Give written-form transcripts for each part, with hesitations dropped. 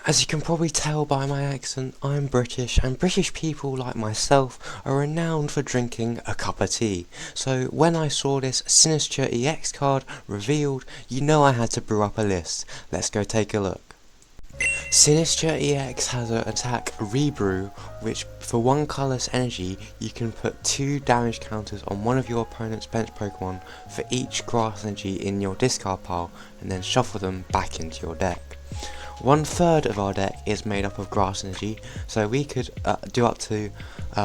As you can probably tell by my accent, I'm British, and British people like myself are renowned for drinking a cup of tea. So when I saw this Sinistcha EX card revealed, you know I had to brew up a list. Let's go take a look. Sinistcha EX has an attack Rebrew, which for 1 colourless energy you can put 2 damage counters on one of your opponent's bench Pokemon for each grass energy in your discard pile, and then shuffle them back into your deck. 1/3 of our deck is made up of grass energy, so we could do up to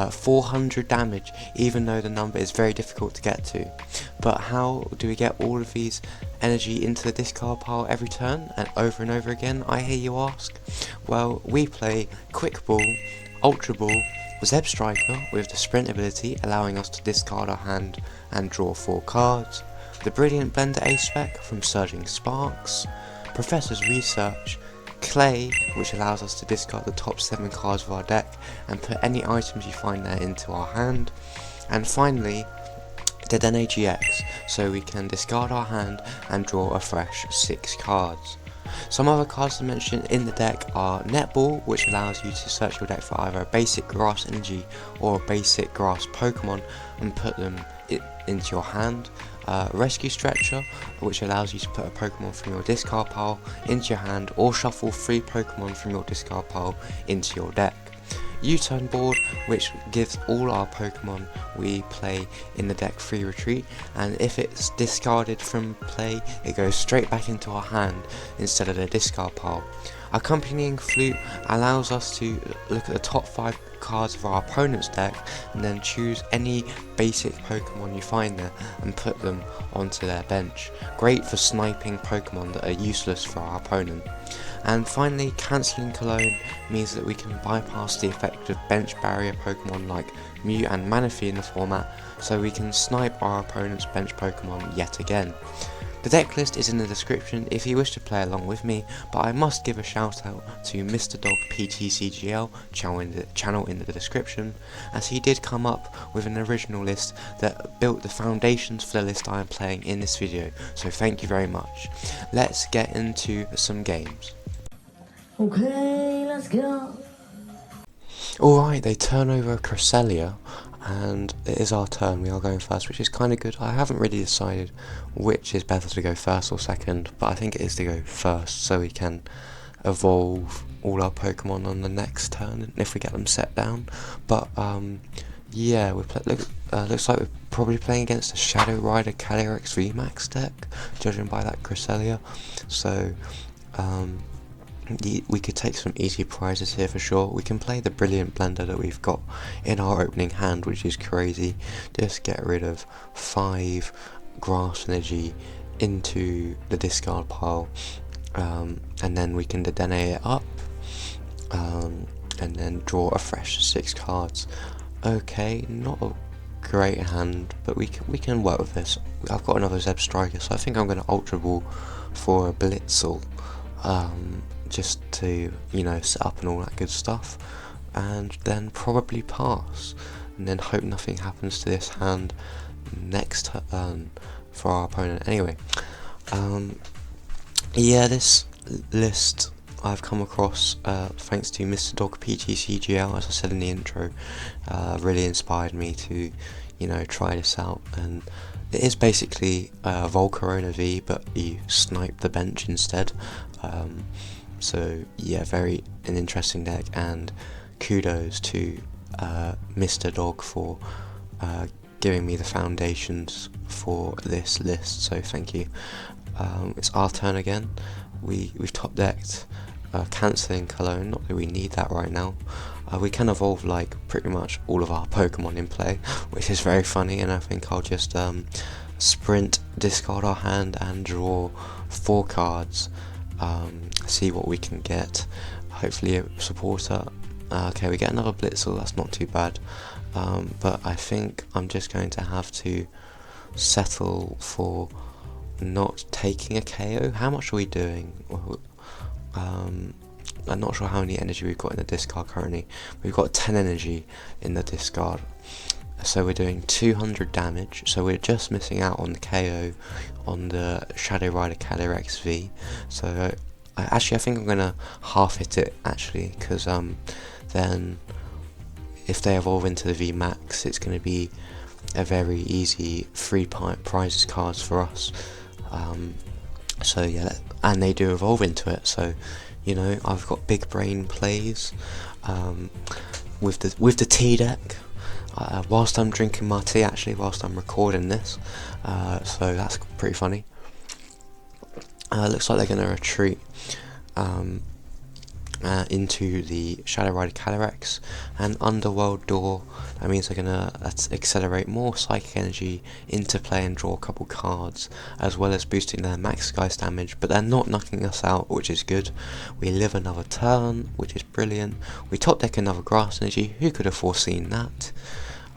400 damage, even though the number is very difficult to get to. But how do we get all of these energy into the discard pile every turn and over again, I hear you ask? Well, we play Quick Ball, Ultra Ball, Zebstrika with the sprint ability allowing us to discard our hand and draw 4 cards, the Brilliant Blender SSP from Surging Sparks, Professor's Research, Clay, which allows us to discard the top 7 cards of our deck and put any items you find there into our hand, and finally Dedenne-GX, so we can discard our hand and draw a fresh 6 cards. Some other cards to mention in the deck are Net Ball, which allows you to search your deck for either a basic grass energy or a basic grass Pokemon and put them into your hand. Rescue Stretcher, which allows you to put a Pokemon from your discard pile into your hand or shuffle 3 Pokemon from your discard pile into your deck. U-Turn Board, which gives all our Pokemon we play in the deck free retreat, and if it's discarded from play it goes straight back into our hand instead of the discard pile. Accompanying Flute allows us to look at the top 5 cards of our opponent's deck and then choose any basic Pokemon you find there and put them onto their bench. Great for sniping Pokemon that are useless for our opponent. And finally, Canceling Cologne means that we can bypass the effect of bench barrier Pokemon like Mew and Manaphy in the format, so we can snipe our opponent's bench Pokemon yet again. The deck list is in the description if you wish to play along with me, but I must give a shout out to Mr. Dog PTCGL channel in the description, as he did come up with an original list that built the foundations for the list I am playing in this video, so thank you very much. Let's get into some games. Okay, let's go. Alright, they turn over a Cresselia, and it is our turn. We are going first, which is kind of good. I haven't really decided which is better to go first or second, but I think it is to go first so we can evolve all our Pokemon on the next turn if we get them set down. But yeah, looks like we're probably playing against a Shadow Rider Calyrex VMAX deck, judging by that Cresselia. So we could take some easy prizes here for sure. We can play the Brilliant Blender that we've got in our opening hand, which is crazy. Just get rid of 5 grass energy into the discard pile, and then we can Dedenne it up, and then draw a fresh 6 cards. Okay, not a great hand, but we can work with this. I've got another Zebstrika, so I think I'm going to Ultra Ball for a Blitzle, just to, you know, set up and all that good stuff, and then probably pass, and then hope nothing happens to this hand next turn for our opponent. Anyway, yeah, this list I've come across thanks to Mr. Dog PTCGL, as I said in the intro. Really inspired me to, you know, try this out, and it is basically Volcarona V, but you snipe the bench instead. So yeah, an interesting deck, and kudos to Mr. Dog for giving me the foundations for this list, so thank you. It's our turn again. We've top decked Canceling Cologne, not that we need that right now. We can evolve like pretty much all of our Pokemon in play, which is very funny, and I think I'll just sprint, discard our hand and draw 4 cards. See what we can get. Hopefully a supporter. Okay, we get another Blitzle, that's not too bad, but I think I'm just going to have to settle for not taking a KO. How much are we doing? I'm not sure how many energy we've got in the discard currently. We've got 10 energy in the discard, so we're doing 200 damage, so we're just missing out on the KO on the Shadow Rider Calyrex V. So Actually, I think I'm gonna half hit it actually, because then if they evolve into the VMAX, it's gonna be a very easy free prizes cards for us. So yeah, and they do evolve into it. So you know, I've got big brain plays with the tea deck. Whilst I'm drinking my tea, actually, whilst I'm recording this, so that's pretty funny. Looks like they're going to retreat into the Shadow Rider Calyrex and Underworld Door. That means they're going to accelerate more psychic energy into play and draw a couple cards, as well as boosting their max guys damage, but they're not knocking us out, which is good. We live another turn, which is brilliant. We top deck another grass energy. Who could have foreseen that?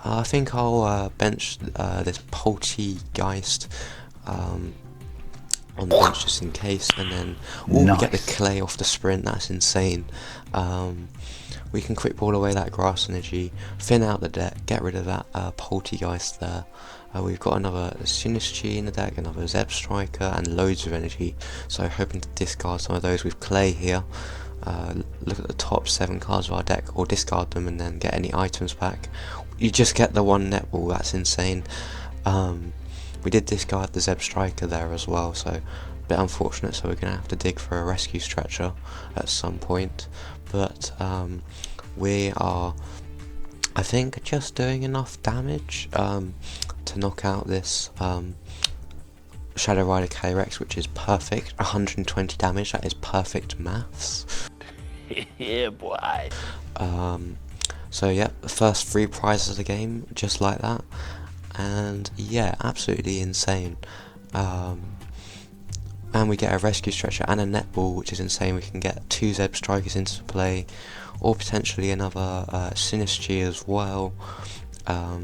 I think I'll bench this Poltchageist on the bench just in case, and then we get the clay off the sprint. That's insane. We can quick ball away that grass energy, thin out the deck, get rid of that Poltchageist there. We've got another Sinistcha in the deck, another Zebstrika, and loads of energy, so hoping to discard some of those with clay here. Look at the top 7 cards of our deck, or discard them and then get any items back. You just get the one net ball. That's insane. We did discard the Zebstrika there as well, so a bit unfortunate, so we're going to have to dig for a rescue stretcher at some point. But we are, I think, just doing enough damage to knock out this Shadow Rider Calyrex, which is perfect. 120 damage, that is perfect maths. Yeah, boy. So yeah, the first 3 prizes of the game, just like that. And yeah, absolutely insane. And we get a rescue stretcher and a net ball, which is insane. We can get 2 Zebstrikas into play, or potentially another Sinistcha as well,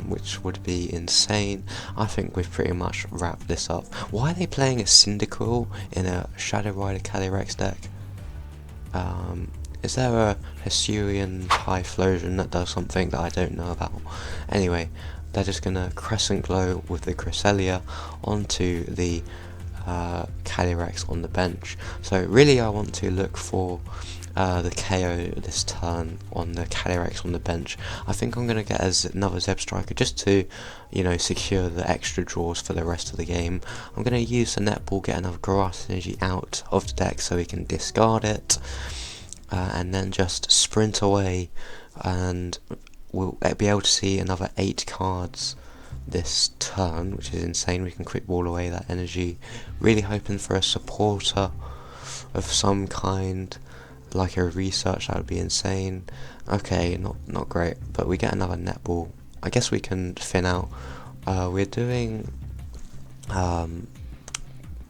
which would be insane. I think we've pretty much wrapped this up. Why are they playing a Cyndaquil in a Shadow Rider Calyrex deck? Is there a Hisuian Typhlosion that does something that I don't know about? Anyway, they're just gonna Crescent Glow with the Cresselia onto the Calyrex on the bench. So really I want to look for the KO this turn on the Calyrex on the bench. I think I'm going to get another Zebstrika just to, you know, secure the extra draws for the rest of the game. I'm going to use the netball, get another grass energy out of the deck so we can discard it, and then just sprint away, and we'll be able to see another 8 cards this turn, which is insane. We can quick ball away that energy, really hoping for a supporter of some kind, like a research. That would be insane. Okay, not great, but we get another netball. I guess we can thin out. We're doing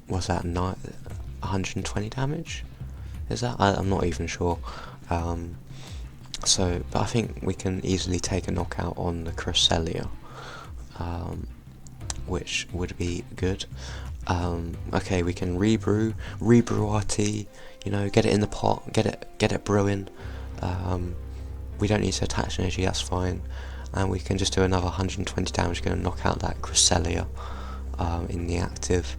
what's that, 120 damage, is that? I'm not even sure. So, but I think we can easily take a knockout on the Cresselia, which would be good. Okay, we can rebrew our tea, you know, get it in the pot, get it brewing. We don't need to attach energy, that's fine, and we can just do another 120 damage, going to knock out that Cresselia in the active,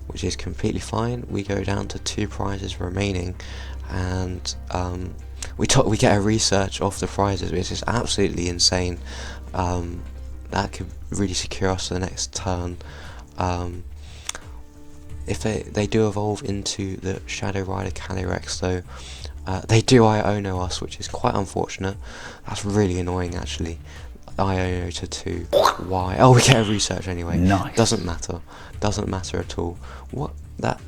which is completely fine. We go down to 2 prizes remaining, and we get a research off the prizes, which is absolutely insane. That could really secure us for the next turn. If they do evolve into the Shadow Rider Calyrex, though, they do Iono us, which is quite unfortunate. That's really annoying, actually. Iono to 2. Why? Oh, we get a research anyway. Nice. Doesn't matter at all. What that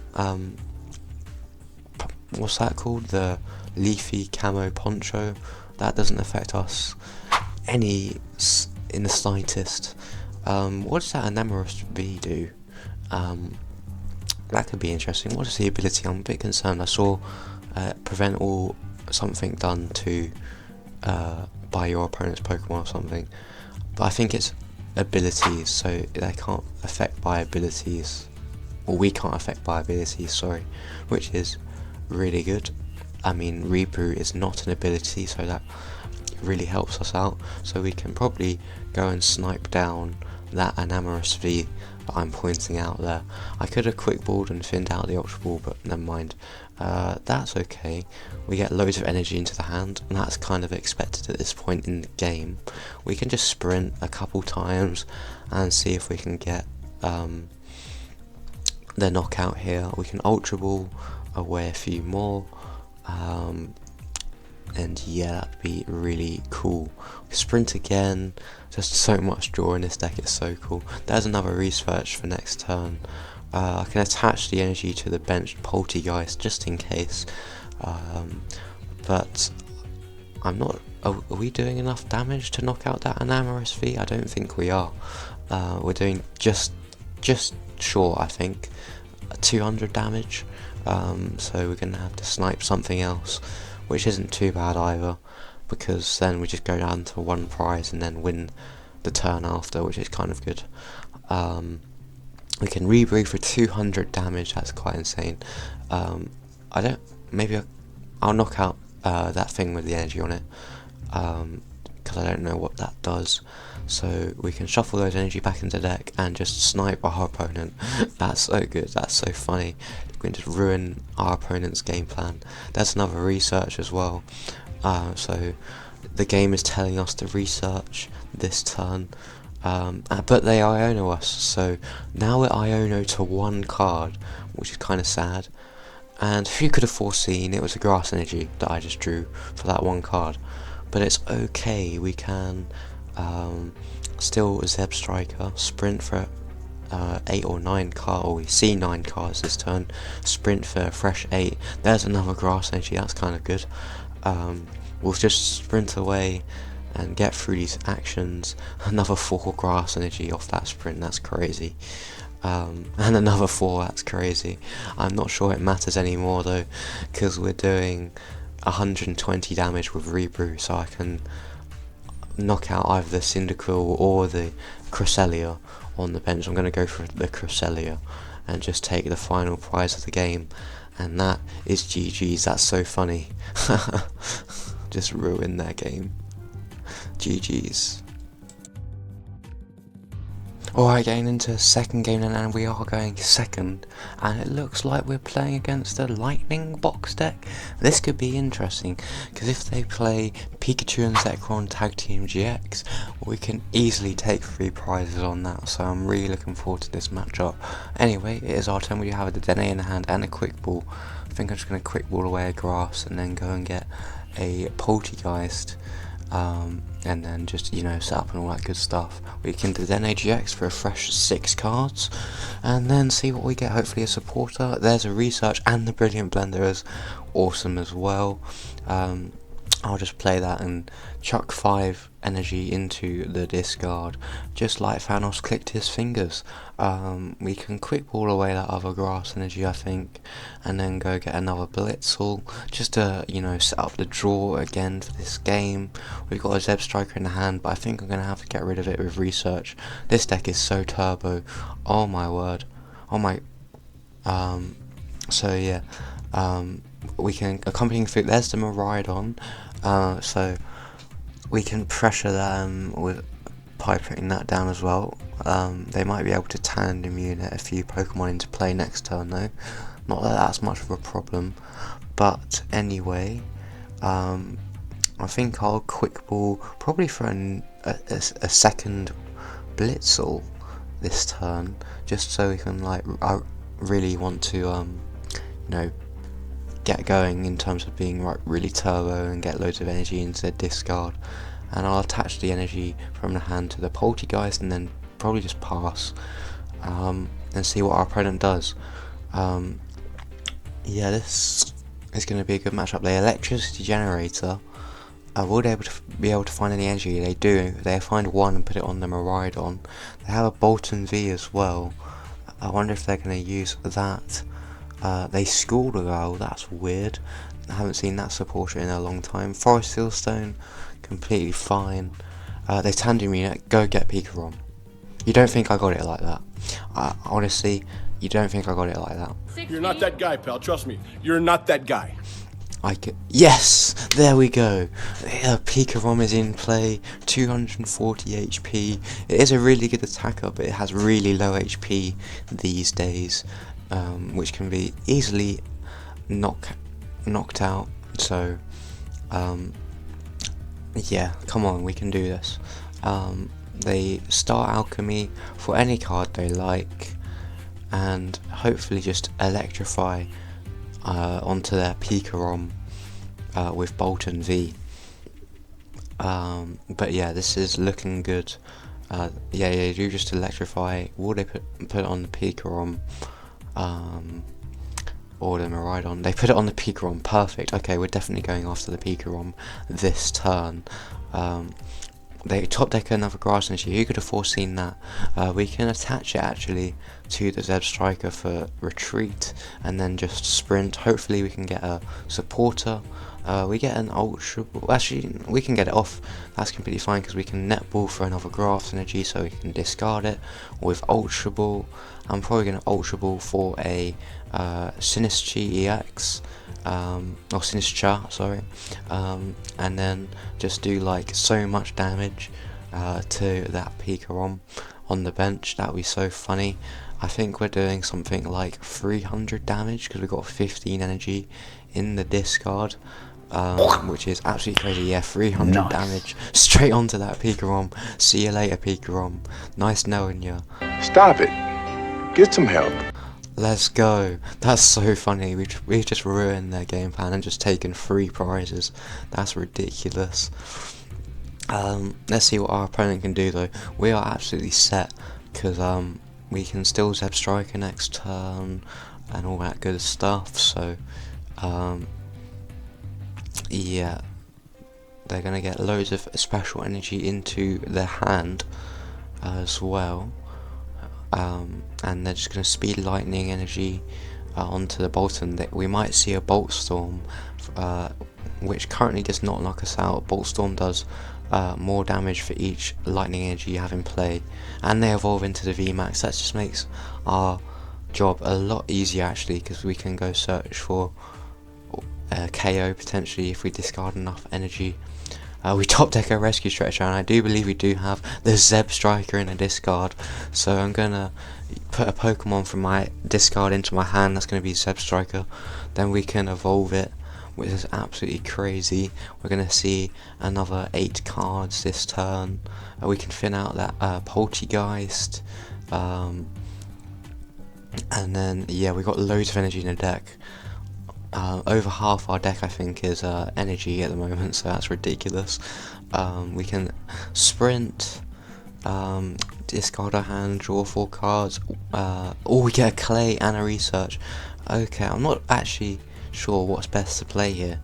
what's that called? The leafy camo poncho. That doesn't affect us any in the slightest. What does that Anamorous V do? That could be interesting. What is the ability? I'm a bit concerned. I saw prevent all something done to by your opponent's Pokemon or something, but I think it's abilities, so they can't affect by abilities, or we can't affect by abilities, sorry, which is really good. I mean, Rebrew is not an ability, so that really helps us out, so we can probably go and snipe down that Anamorous V that I'm pointing out there. I could have quick balled and thinned out the Ultra Ball, but never mind. that's okay. We get loads of energy into the hand, and that's kind of expected at this point in the game. We can just sprint a couple times and see if we can get the knockout here. We can Ultra Ball away a few more, and yeah, that'd be really cool. Sprint again, just so much draw in this deck, it's so cool. There's another research for next turn. I can attach the energy to the benched Poltchageist just in case, but I'm not. Are we doing enough damage to knock out that Enamorous V? I don't think we are. We're doing just short, I think, 200 damage. So we're gonna have to snipe something else, which isn't too bad either, because then we just go down to one prize and then win the turn after, which is kind of good. We can rebreathe for 200 damage. That's quite insane. Maybe I'll knock out that thing with the energy on it, because I don't know what that does. So we can shuffle those energy back into the deck and just snipe our opponent. That's so good, that's so funny. We can just ruin our opponent's game plan. There's another research as well. So the game is telling us to research this turn, but they Iono us, so now we're Iono to one card, which is kind of sad. And who could have foreseen it was a grass energy that I just drew for that one card? But it's okay, we can still Zebstrika, sprint for 8 or 9 cards, or we see 9 cards this turn, sprint for a fresh 8. There's another grass energy, that's kind of good. We'll just sprint away and get through these actions. Another 4 grass energy off that sprint, that's crazy. And another 4, that's crazy. I'm not sure it matters anymore though, because we're doing 120 damage with Rebrew, so I can knock out either the Cyndaquil or the Cresselia on the bench. I'm going to go for the Cresselia and just take the final prize of the game, and that is GG's. That's so funny. Just ruin their game. GG's. Alright, getting into the second game then, and we are going second, and it looks like we're playing against a lightning box deck. This could be interesting, because if they play Pikachu and Zekrom Tag Team GX, we can easily take 3 prizes on that, so I'm really looking forward to this matchup. Anyway, it is our turn. We have a Dedenne in the hand and a Quick Ball. I think I'm just going to Quick Ball away a grass and then go and get a Poltchageist. And then just, you know, set up and all that good stuff. We can Dedenne-GX for a fresh 6 cards, and then see what we get. Hopefully a supporter. There's a research, and the Brilliant Blender is awesome as well. I'll just play that and chuck 5 energy into the discard, just like Thanos clicked his fingers. We can Quick Ball away that other grass energy, I think, and then go get another Blitzle, just to, you know, set up the draw again for this game. We've got a Zebstrika in the hand, but I think I'm going to have to get rid of it with research. This deck is so turbo, oh my word, oh my, so yeah, we can Accompanying Flute. There's the Miraidon, so we can pressure them with putting that down as well. They might be able to tandem unit a few Pokemon into play next turn though. Not that that's much of a problem, but anyway, I think I'll Quick Ball probably for a second Blitzle this turn, just so we can, like, I really want to you know, get going in terms of being really turbo and get loads of energy into the discard. And I'll attach the energy from the hand to the Poltchageist and then probably just pass, and see what our opponent does. Yeah, this is going to be a good matchup. The Electricity Generator, will they be able to find any energy? They do. They find 1 and put it on the Miraidon. They have a Bolton V as well. I wonder if they're going to use that. They School a Girl, that's weird. I haven't seen that supporter in a long time. Forest Sealstone, completely fine. They tandem unit, go get Pikarom. You don't think I got it like that? Honestly, you don't think I got it like that? You're not that guy, pal. Trust me. You're not that guy. Yes! There we go! Pikarom is in play, 240 HP. It is a really good attacker, but it has really low HP these days, which can be easily knocked out. So yeah, come on, we can do this. They start alchemy for any card they like, and hopefully just electrify onto their Pikarom with Bolton V. But yeah, this is looking good. Yeah, they do just electrify. Will they put it on the Pikarom? Or the Miraidon? They put it on the Pikarom. Perfect. Okay, we're definitely going after the Pikarom this turn. They top deck another Grass Energy. Who could have foreseen that? We can attach it actually to the Zebstrika for retreat, and then just sprint. Hopefully we can get a supporter. We get an Ultra Ball. Actually, we can get it off. That's completely fine because we can Net Ball for another Grass Energy, so we can discard it with Ultra Ball. I'm probably going to Ultra Ball for a Sinistcha EX. Or Sinistcha, sorry, and then just do like so much damage to that Pikarom on the bench. That would be so funny. I think we're doing something like 300 damage because we've got 15 energy in the discard, which is absolutely crazy. Yeah, 300 damage straight onto that Pikarom. See you later, Pikarom. Nice knowing you. Stop it. Get some help. Let's go. That's so funny. We've just ruined their game plan and just taken 3 prizes. That's ridiculous. Let's see what our opponent can do though. We are absolutely set because we can still Zebstrika next turn and all that good stuff. So yeah, they're gonna get loads of special energy into their hand as well. And they're just going to speed lightning energy onto the Bolton. We might see a Bolt Storm, which currently does not knock us out. Bolt Storm does more damage for each lightning energy you have in play, and they evolve into the VMAX. That just makes our job a lot easier actually, because we can go search for KO potentially if we discard enough energy. We top deck a Rescue Stretcher, and I do believe we do have the Zebstrika in a discard, so I'm gonna put a Pokemon from my discard into my hand. That's gonna be Zebstrika. Then we can evolve it, which is absolutely crazy. We're gonna see another 8 cards this turn. We can thin out that Poltchageist, and then yeah, we got loads of energy in the deck. Over half our deck I think is energy at the moment, so that's ridiculous. We can sprint, discard our hand, draw 4 cards. We get a Clay and a Research. Okay, I'm not actually sure what's best to play here,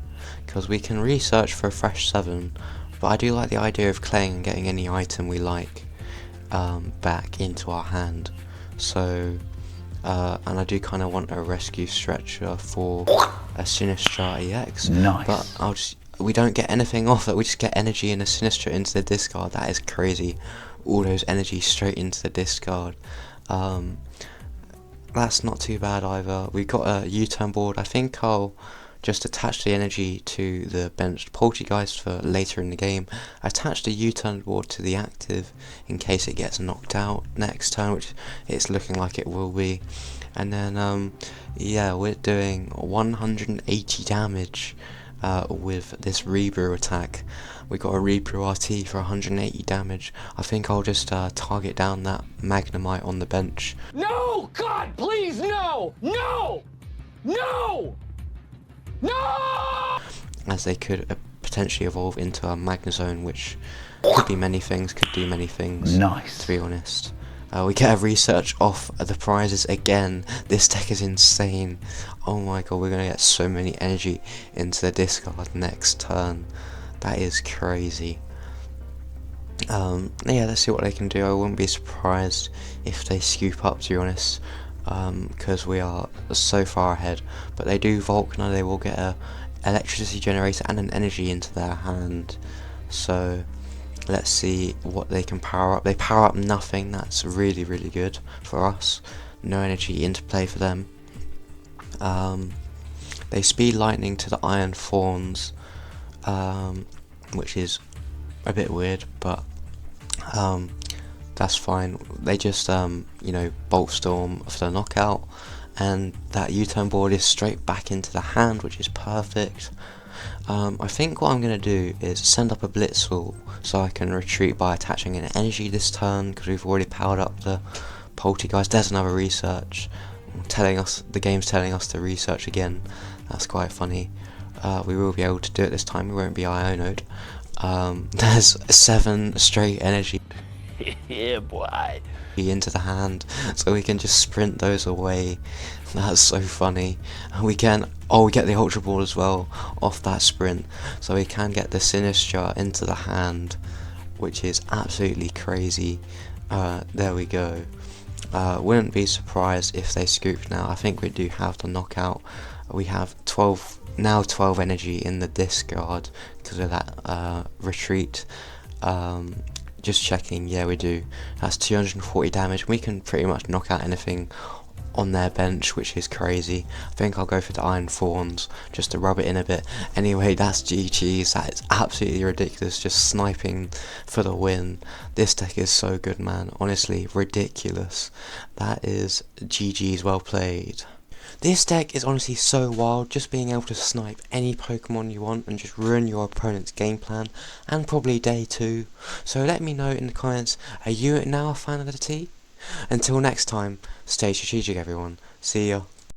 because we can research for a fresh 7, but I do like the idea of claying and getting any item we like back into our hand. So and I do kind of want a Rescue Stretcher for a Sinistcha EX. Nice. But we don't get anything off it. We just get energy and a Sinistcha into the discard. That is crazy. All those energy straight into the discard. That's not too bad either. We got a U-Turn Board. I think I'll just attach the energy to the benched Poltchageist for later in the game. Attach the U-Turn Board to the active in case it gets knocked out next turn, which it's looking like it will be. And then yeah, we're doing 180 damage with this Rebrew attack. We got a Rebrew RT for 180 damage. I think I'll just target down that Magnemite on the bench. No! God, please, no! No! No! No! As they could potentially evolve into a Magnezone, which could be many things, could do many things. Nice. To be honest. We get a research off the prizes again. This deck is insane. Oh my god, we're going to get so many energy into the discard next turn. That is crazy. Yeah, let's see what they can do. I wouldn't be surprised if they scoop up, to be honest, because we are so far ahead. But they do Volkner, they will get a electricity generator and an energy into their hand. So let's see what they can power up. They power up nothing. That's really, really good for us. No energy into play for them. They speed lightning to the Iron Fawns, which is a bit weird, but that's fine. They just you know, Bolt Storm for the knockout, and that U-turn board is straight back into the hand, which is perfect. I think what I'm going to do is send up a Blitzle so I can retreat by attaching an energy this turn, because we've already powered up the Poltchageist. There's another research telling us, the game's telling us to research again. That's quite funny. We will be able to do it this time, we won't be IO-noed. There's 7 straight energy Yeah, boy. into the hand, so we can just sprint those away. That's so funny. We get the Ultra Ball as well off that sprint, so we can get the Sinistcha into the hand, which is absolutely crazy. There we go. Wouldn't be surprised if they scoop now. I think we do have the knockout. We have 12 energy in the discard because of that retreat. Just checking, yeah, we do. That's 240 damage. We can pretty much knock out anything on their bench, which is crazy. I think I'll go for the Iron Thorns just to rub it in a bit. Anyway, that's GG's. That is absolutely ridiculous, just sniping for the win. This deck is so good, man. Honestly, ridiculous. That is GG's, well played. This deck is honestly so wild, just being able to snipe any Pokemon you want and just ruin your opponent's game plan, and probably day 2. So let me know in the comments, are you now a fan of the T? Until next time, stay strategic everyone. See ya.